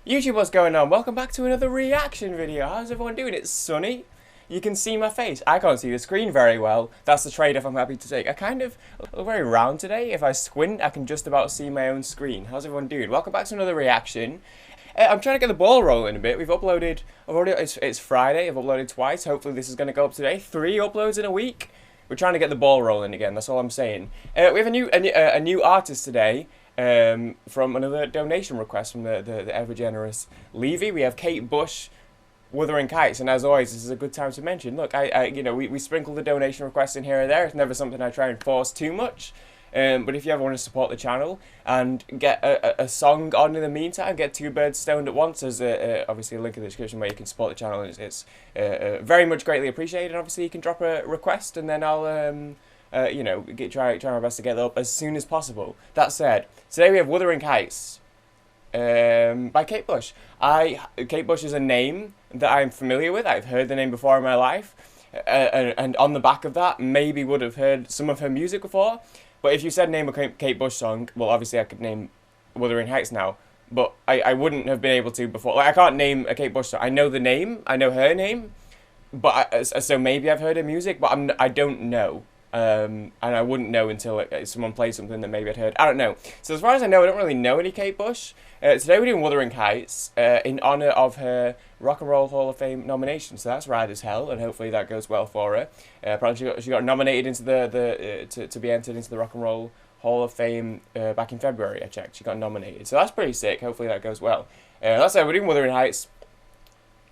YouTube, what's going on? Welcome back to another reaction video. How's everyone doing? It's sunny. You can see my face. I can't see the screen very well. That's the trade-off I'm happy to take. I kind of look very round today. If I squint, I can just about see my own screen. How's everyone doing? Welcome back to another reaction. I'm trying to get the ball rolling a bit. It's Friday. I've uploaded twice. Hopefully this is going to go up today. 3 uploads in a week. We're trying to get the ball rolling again. That's all I'm saying. We have a new artist today. From another donation request from the ever generous Levy. We have Kate Bush, Wuthering Heights, and as always, this is a good time to mention. Look, we sprinkle the donation requests in here and there. It's never something I try and force too much. But if you ever want to support the channel and get a song on in the meantime, get 2 birds stoned at once, there's obviously a link in the description where you can support the channel. It's very much greatly appreciated. And obviously, you can drop a request, and then I'll try my best to get that up as soon as possible. That said, today we have Wuthering Heights by Kate Bush. Kate Bush is a name that I'm familiar with. I've heard the name before in my life, and on the back of that, maybe would have heard some of her music before. But if you said name a Kate Bush song, well, obviously I could name Wuthering Heights now, but I wouldn't have been able to before. Like, I can't name a Kate Bush song. I know the name, I know her name, but so maybe I've heard her music, but I don't know. And I wouldn't know until someone plays something that maybe I'd heard. I don't know. So as far as I know, I don't really know any Kate Bush. Today we're doing Wuthering Heights in honour of her Rock and Roll Hall of Fame nomination. So that's rad as hell, and hopefully that goes well for her. Apparently she got nominated into to be entered into the Rock and Roll Hall of Fame back in February. I checked. She got nominated. So that's pretty sick. Hopefully that goes well. That's it. We're doing Wuthering Heights.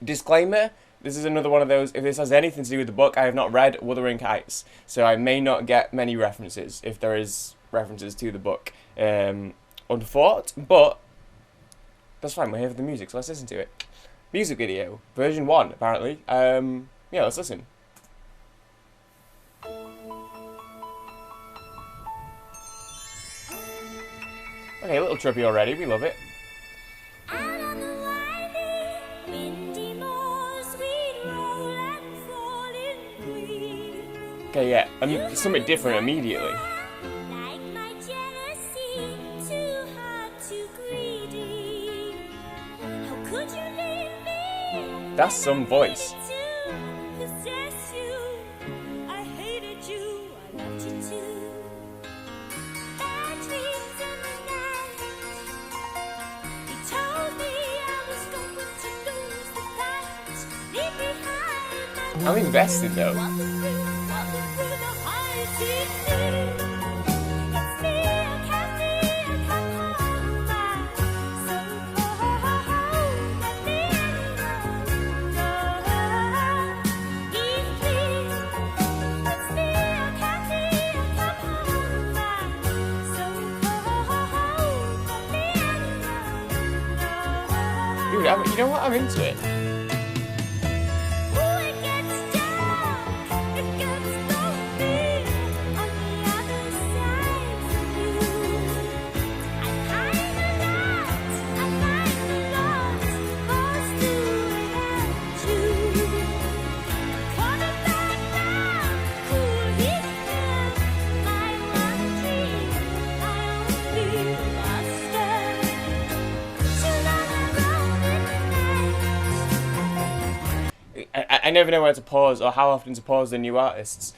Disclaimer. This is another one of those, if this has anything to do with the book, I have not read Wuthering Heights, so I may not get many references, if there is references to the book, unthought, but that's fine, we're here for the music, so let's listen to it. Music video, version 1, apparently. Yeah, let's listen. Okay, a little trippy already, we love it. Okay, yeah, something different immediately. That's some voice. I'm invested though. Dude, you know what? I'm into it. I never know where to pause or how often to pause the new artists.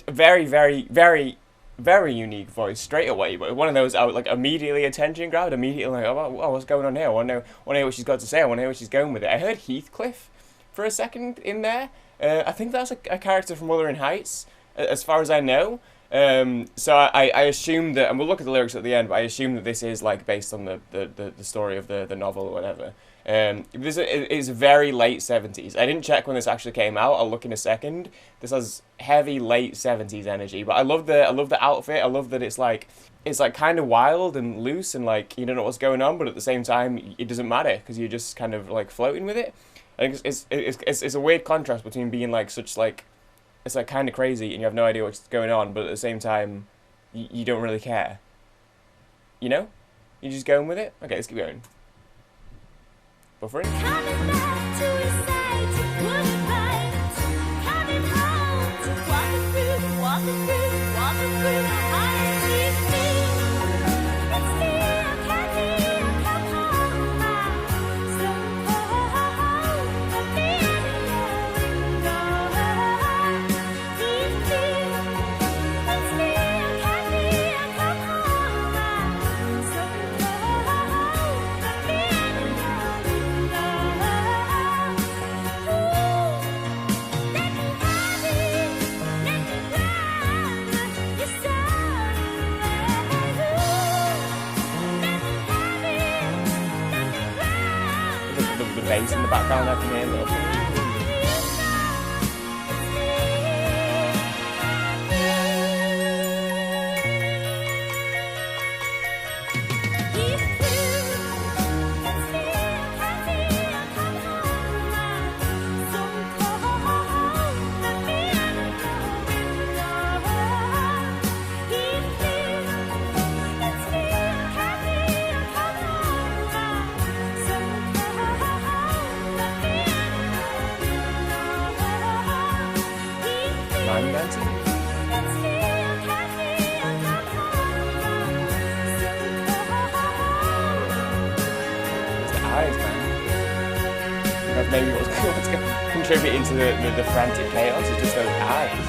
Very, very, very, very unique voice straight away. But one of those like immediately attention grabbed, immediately like, oh, what's going on here? I want to hear what she's got to say. I want to hear where she's going with it. I heard Heathcliff for a second in there. I think that's a character from Wuthering Heights, as far as I know. So I assume that, and we'll look at the lyrics at the end, but I assume that this is like based on the story of the novel or whatever. This is very late 70s. I didn't check when this actually came out. I'll look in a second. This has heavy late 70s energy, but I love the outfit. I love that it's like kind of wild and loose and like you don't know what's going on, but at the same time it doesn't matter because you're just kind of like floating with it. I think it's a weird contrast between being like such like it's like kind of crazy and you have no idea what's going on, but at the same time you don't really care. You know? You're just going with it. Okay, let's keep going. Buffering. Coming back to his side to goodbye. Coming home to walk the high. It's me, I can't come home. bass in the background. I can hear a little. Line dancing? It's the eyes, man. That's maybe what's contributing to the frantic chaos, is just those eyes.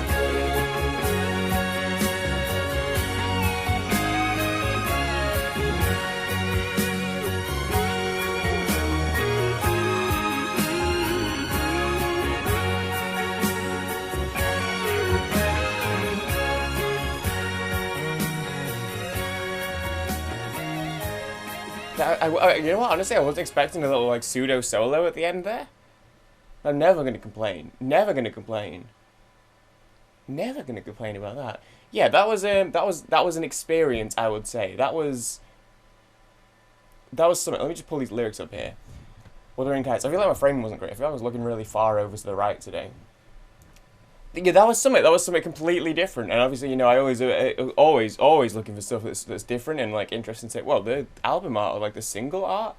You know what, honestly, I wasn't expecting a little, like, pseudo solo at the end there. I'm never going to complain. Never going to complain. Never going to complain about that. Yeah, that was an experience, I would say. That was something. Let me just pull these lyrics up here. Wuthering Heights. I feel like my framing wasn't great. I feel like I was looking really far over to the right today. Yeah, that was something completely different, and obviously, you know, I always looking for stuff that's different and like interesting. Well, the album art or like the single art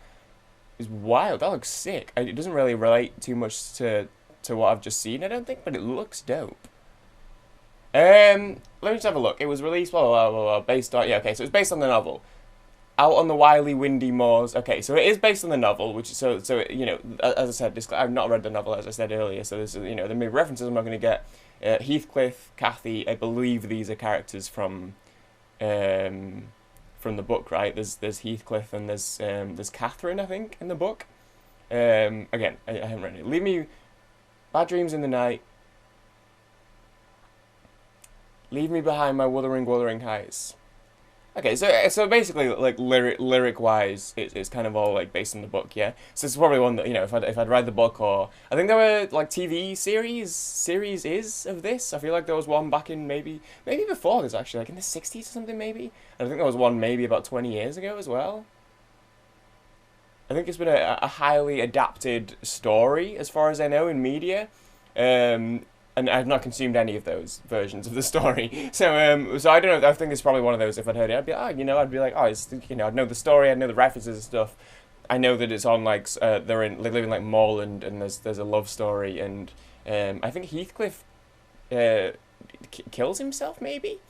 is wild. That looks sick. It doesn't really relate too much to what I've just seen, I don't think, but it looks dope. Let me just have a look. It was released based on so it's based on the novel. Out on the wily, windy moors. Okay, so it is based on the novel, which so you know, as I said, I've not read the novel, as I said earlier. So there's, you know, the references I'm not going to get. Heathcliff, Cathy, I believe these are characters from the book, right? There's Heathcliff and there's Catherine, I think, in the book. Again, I haven't read it. Leave me, bad dreams in the night. Leave me behind my wuthering heights. Okay, so basically, like, lyric wise, it's kind of all like based on the book, yeah. So it's probably one that, you know, if I'd read the book, or I think there were like TV series of this. I feel like there was one back in maybe before this, actually, like in the 60s or something, maybe. And I think there was one maybe about 20 years ago as well. I think it's been a highly adapted story, as far as I know, in media. And I've not consumed any of those versions of the story, so I don't know. I think it's probably one of those. If I'd heard it, I'd be like, it's, you know, I'd know the story, I'd know the references and stuff. I know that it's on like they live in like Moreland, and there's a love story, and I think Heathcliff kills himself, maybe.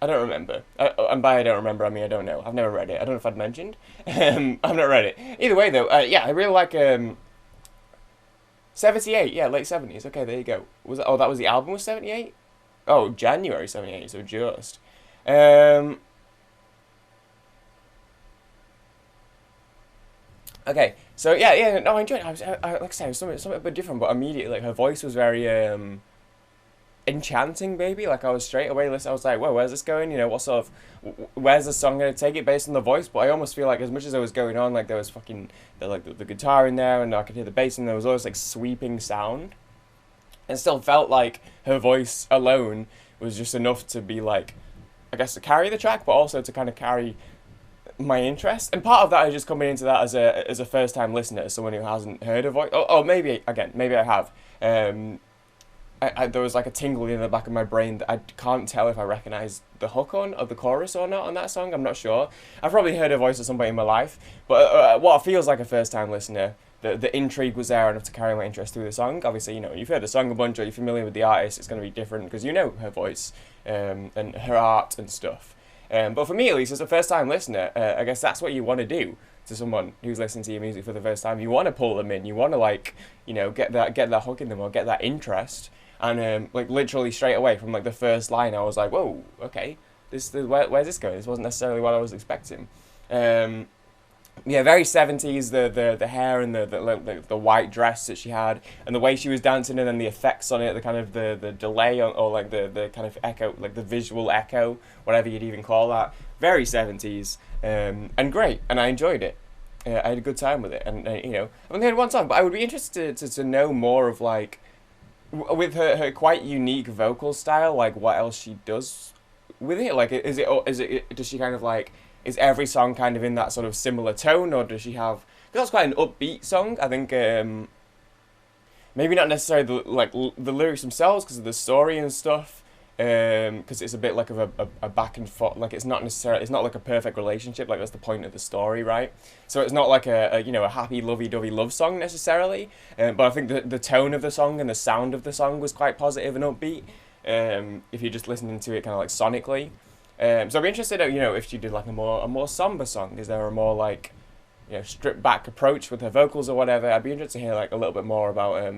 I don't remember. And by I don't remember, I mean I don't know. I've never read it. I don't know if I'd mentioned. I've not read it. Either way, though, yeah, I really like 78, yeah, late 70s. Okay, there you go. That was the album was 78? Oh, January 78, so just. Okay, so yeah, no, I enjoyed it. Like I said, it was something a bit different, but immediately, like, her voice was very, enchanting, baby. Like, I was straight away listening. I was like, whoa, where's this going? You know, what sort of, where's the song going to take it based on the voice? But I almost feel like as much as it was going on, like, there was fucking the guitar in there, and I could hear the bass, and there was always like sweeping sound. It still felt like her voice alone was just enough to be like, I guess, to carry the track, but also to kind of carry my interest. And part of that is just coming into that as a first time listener, as someone who hasn't heard a voice. Oh, maybe I have. There was like a tingle in the back of my brain that I can't tell if I recognise the hook or the chorus or not on that song. I'm not sure. I've probably heard her voice at some point in my life, but what feels like a first time listener, the intrigue was there enough to carry my interest through the song. Obviously, you know, you've heard the song a bunch, or you're familiar with the artist, it's going to be different because you know her voice and her art and stuff. But for me, at least, as a first time listener, I guess that's what you want to do to someone who's listening to your music for the first time. You want to pull them in. You want to, like, you know, get that hook in them, or get that interest. And like literally straight away from like the first line, I was like, whoa, okay, where's this going? This wasn't necessarily what I was expecting. Yeah, very 70s. The hair and the white dress that she had, and the way she was dancing, and then the effects on it, the kind of the delay or like the kind of echo, like the visual echo, whatever you'd even call that. Very 70s, and great, and I enjoyed it. I had a good time with it, and you know, I've only heard one song, but I would be interested to know more of like with her quite unique vocal style, like what else she does with it. Like, does she kind of like, is every song kind of in that sort of similar tone, or does she have? Because that's quite an upbeat song. I think maybe not necessarily the lyrics themselves because of the story and stuff. Because it's a bit like of a back and forth, like it's not like a perfect relationship, like that's the point of the story, right? So it's not like a you know, a happy lovey-dovey love song necessarily, but I think the tone of the song and the sound of the song was quite positive and upbeat, if you're just listening to it kind of like sonically. So I'd be interested, you know, if she did like a more somber song. Is there a more like, you know, stripped back approach with her vocals or whatever? I'd be interested to hear like a little bit more about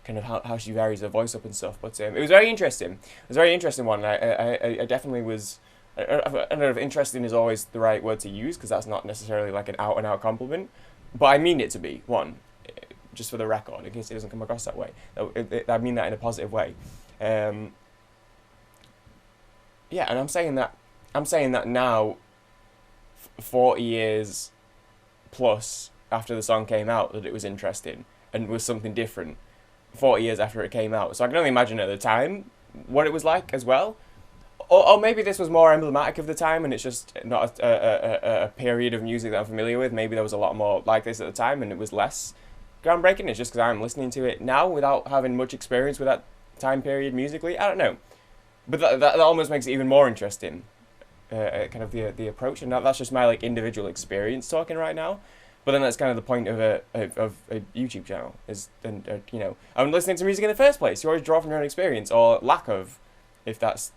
kind of how she varies her voice up and stuff. But it was very interesting. It was a very interesting one. I definitely was. I don't know if interesting is always the right word to use, because that's not necessarily like an out and out compliment, but I mean it to be one, just for the record, in case it doesn't come across that way. I mean that in a positive way. Yeah, and I'm saying that now, 40 years plus after the song came out, that it was interesting and was something different. 40 years after it came out, so I can only imagine at the time what it was like as well, or maybe this was more emblematic of the time and it's just not a period of music that I'm familiar with. Maybe there was a lot more like this at the time and it was less groundbreaking. It's just because I'm listening to it now without having much experience with that time period musically. I don't know, but that almost makes it even more interesting, kind of the approach, and that's just my like individual experience talking right now. But then that's kind of the point of a YouTube channel, is, and you know, I'm listening to music in the first place. You always draw from your own experience, or lack of, if that's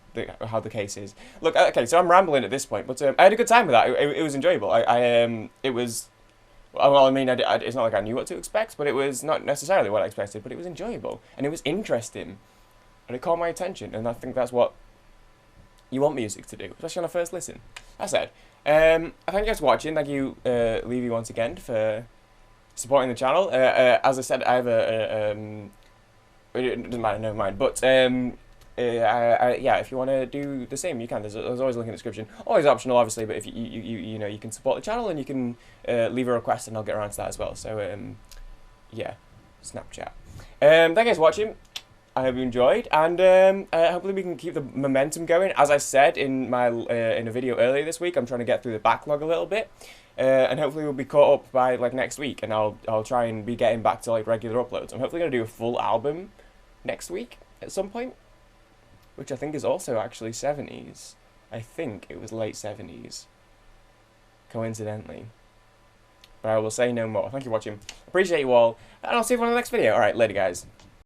how the case is. Look, okay, so I'm rambling at this point, but I had a good time with that. It was enjoyable. It was, well, I mean, it's not like I knew what to expect, but it was not necessarily what I expected, but it was enjoyable, and it was interesting, and it caught my attention, and I think that's what you want music to do, especially on a first listen. That said, I thank you guys for watching. Thank you, Levy, once again for supporting the channel. As I said, I have it doesn't matter, never mind. But yeah, if you want to do the same, you can. There's always a link in the description. Always optional, obviously, but if you know, you can support the channel and you can leave a request, and I'll get around to that as well. So yeah, Snapchat. Thank you guys for watching. I hope you enjoyed, and hopefully we can keep the momentum going. As I said in my in a video earlier this week, I'm trying to get through the backlog a little bit, and hopefully we'll be caught up by like next week, and I'll try and be getting back to like regular uploads. I'm hopefully gonna do a full album next week at some point, which I think is also actually 70s. I think it was late 70s, coincidentally. But I will say no more. Thank you for watching. Appreciate you all, and I'll see you on the next video. All right, later, guys.